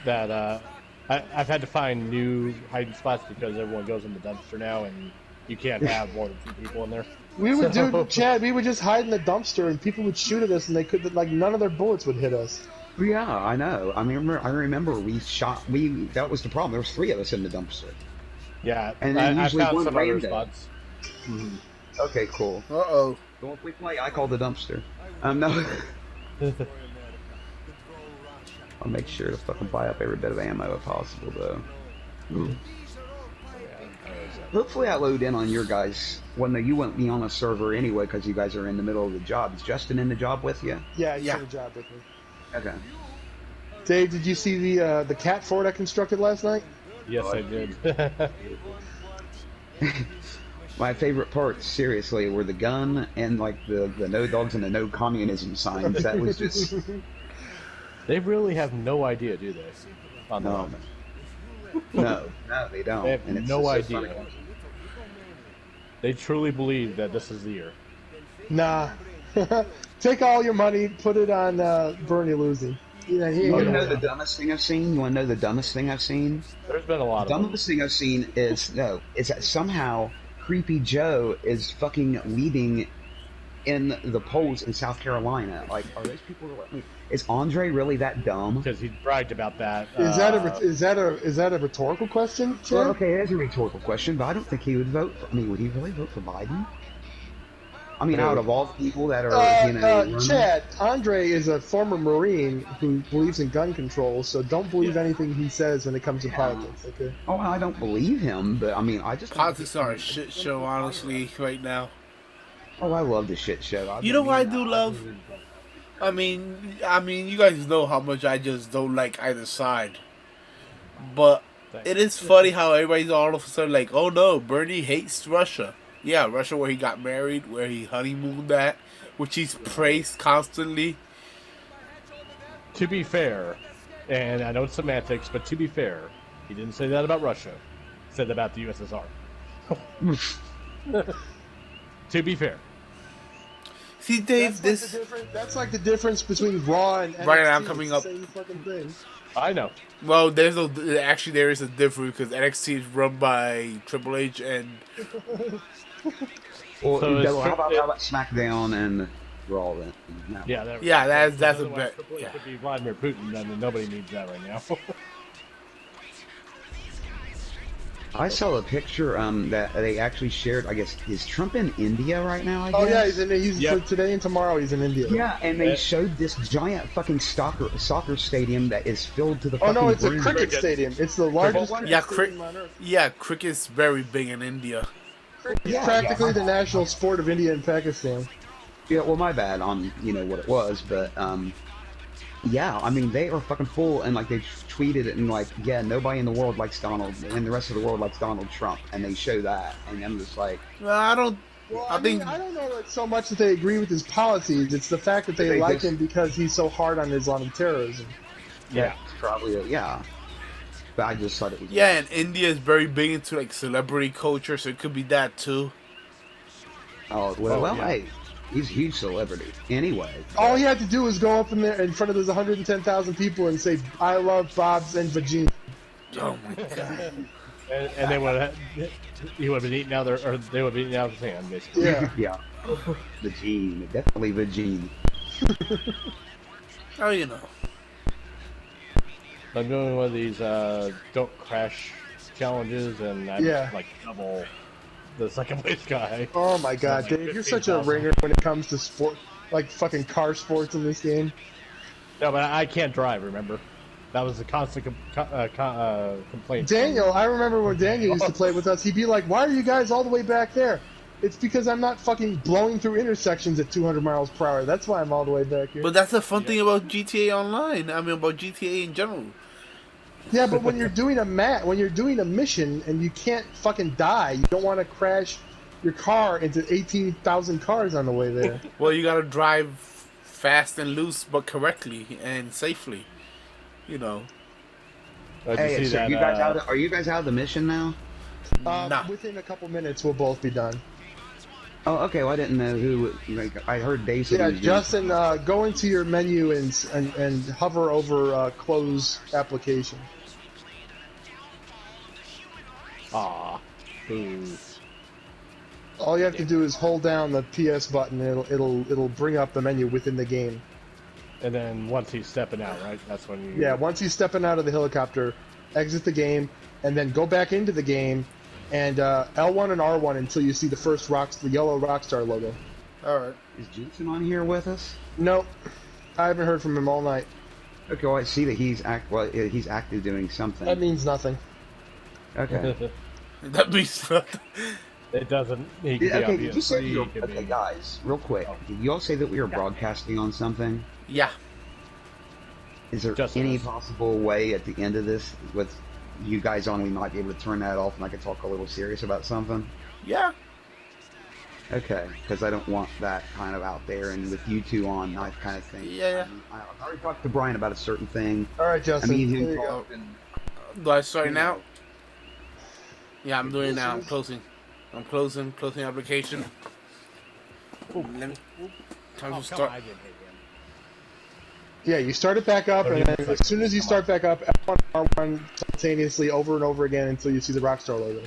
That I've had to find new hiding spots because everyone goes in the dumpster now, and you can't have more than 2 people in there. We would do, Chad. We would just hide in the dumpster, and people would shoot at us, and they could like none of their bullets would hit us. Yeah, I know. I remember we shot. That was the problem. There was 3 of us in the dumpster. Yeah, And then I usually found one some other random. spots. Okay, cool. Uh-oh. Well, if we play, I call the dumpster. No. I'll make sure to fucking buy up every bit of ammo if possible, though. Hopefully, I load in on your guys. Well, no, you won't be on a server anyway because you guys are in the middle of the job. Is Justin in the job with you? Yeah, he's Yeah. done a job with me. Okay. Dave, did you see the cat fort I constructed last night? Yes, I did. My favorite parts, seriously, were the gun and like the no dogs and the no communism signs. That was just They really have no idea, do they? On no, no, they don't. They have And it's no just so idea. funny. They truly believe that this is the year. Nah. Take all your money, put it on Bernie losing. Yeah, he ain't You want to gonna know the win. dumbest thing I've seen? You want to know the dumbest thing I've seen? There's been a lot The of them. dumbest thing I've seen is that somehow Creepy Joe is fucking leading in the polls in South Carolina. Like, are those people? Is Andre really that dumb? Because he bragged about that. Is that a rhetorical question, Chad? Well, okay, that's a rhetorical question, but I don't think he would vote for. I mean, would he really vote for Biden? I mean, out of all the people that are, running- Chad, Andre is a former Marine who believes in gun control, so don't believe anything he says when it comes to politics, okay? Oh, I don't believe him, but I mean, I just. Politics are a shit show, honestly, right now. Oh, I love the shit show. You know what I do love? I mean, you guys know how much I just don't like either side. But it is funny how everybody's all of a sudden like, oh no, Bernie hates Russia. Yeah, Russia where he got married, where he honeymooned at, which he's praised constantly. To be fair, and I know it's semantics, but to be fair, he didn't say that about Russia. He said that about the USSR. To be fair. See, Dave, That's like the difference between Raw and NXT. Right, I'm coming it's the up. Same fucking thing. I know. Well, there is a difference because NXT is run by Triple H and Well, So how about SmackDown and Raw then? No. Yeah, there we yeah, go. that's a Otherwise, bet. Triple H Yeah. would be Vladimir Putin, and nobody needs that right now. I saw a picture that they actually shared. I guess is Trump in India right now? I guess. Oh yeah, he's Yep. for today and tomorrow. He's in India. Yeah, and they showed this giant fucking soccer stadium that is filled to the Oh fucking no, it's a brim. cricket stadium. It's the largest Yeah, cricket stadium on Earth. Yeah, cricket's very big in India. It's Yeah, practically yeah. the national sport of India and Pakistan. Yeah, well, my bad on what it was, but yeah, I mean they are fucking full, and like they tweeted it and like, yeah, nobody in the world likes Donald, and the rest of the world likes Donald Trump, and they show that, and I'm just like, Well, I don't. Well, I think I don't know that so much that they agree with his policies. It's the fact that they They like just- him because he's so hard on Islamic terrorism. Yeah. it's probably yeah. But I just thought it was yeah, and India is very big into like celebrity culture, so it could be that too. Oh well, yeah. hey, he's a huge celebrity anyway. All he had to do was go up in there in front of those 110,000 people and say, "I love Bob's and Vagina." Oh my god. And they would have, he would have been eaten out of their, or they would have been eaten out of his hand, basically. Yeah. Yeah, the gene, definitely the gene. Oh, you know. I'm doing one of these don't crash challenges, and I'm Yeah. like double the second place guy. Oh my God, Like Dave, you're such a 15,000. ringer when it comes to sport, like fucking car sports in this game. No, but I can't drive. Remember, that was the constant complaint. Daniel, I remember when Daniel used to play with us. He'd be like, "Why are you guys all the way back there?" It's because I'm not fucking blowing through intersections at 200 miles per hour. That's why I'm all the way back here. But that's the fun thing about GTA Online. I mean, about GTA in general. Yeah, but when you're doing when you're doing a mission and you can't fucking die, you don't want to crash your car into 18,000 cars on the way there. Well, you gotta drive fast and loose, but correctly and safely. You know. Hey, so you guys are you guys out of the mission now? Nah. Within a couple minutes, we'll both be done. Oh, okay. Well, I didn't know who. Like, I heard Dave say. Yeah, he was doing Justin, go into your menu and hover over close application. Aw. Boo. All you have to do is hold down the PS button. And it'll bring up the menu within the game. And then once he's stepping out, right? That's when you. Yeah, once he's stepping out of the helicopter, exit the game, and then go back into the game, and L1 and R1 until you see the yellow Rockstar logo. All right. Is Jensen on here with us? Nope, I haven't heard from him all night. Okay, well I see that he's actively doing something. That means nothing. Okay. That means nothing. It doesn't. He can Yeah, be okay, on did you say PS3, you he can okay, be- guys, real quick. Did you all say that we were broadcasting on something? Yeah. Is there Just any us. possible way at the end of this, with you guys on, we might be able to turn that off and I could talk a little serious about something? Yeah. Okay, because I don't want that kind of out there, and with you two on, I kind of think. Yeah. I've already talked to Brian about a certain thing. All right, I Justin. mean, There him you go. talking. Do I start now? Yeah, I'm doing it now. I'm closing. Closing application. Let me. Time Oh, to come start. on, I didn't hit him. Yeah, you start it back up, and then as soon as you start back up, L1 R1 simultaneously over and over again until you see the Rockstar logo.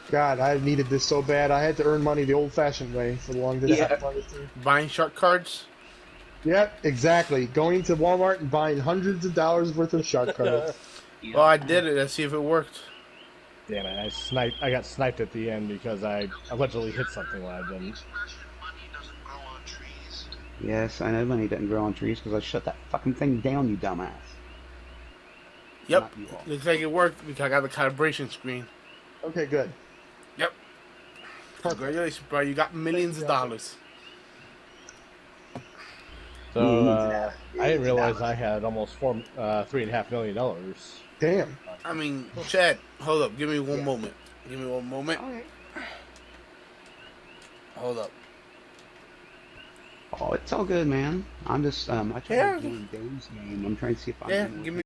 God, I needed this so bad. I had to earn money the old-fashioned way for the longest time. Buying shark cards. Yep, exactly. Going to Walmart and buying hundreds of dollars worth of shark cards. Well, I did it. Let's see if it worked. Damn it! I got sniped at the end because I allegedly hit something when I didn't. Yes, I know money doesn't grow on trees because I shut that fucking thing down, you dumbass. Yep. Not you all. Looks like it worked because I got the calibration screen. Okay, good. Yep. Congratulations, bro. You got millions of dollars. So I didn't realize I had almost $3.5 million. Damn. I mean, Chad, hold up. Give me one moment. Give me one moment. Hold up. Oh, it's all good, man. I'm just, I try Yeah. to game Dave's game. I'm trying to see if I Yeah, can give me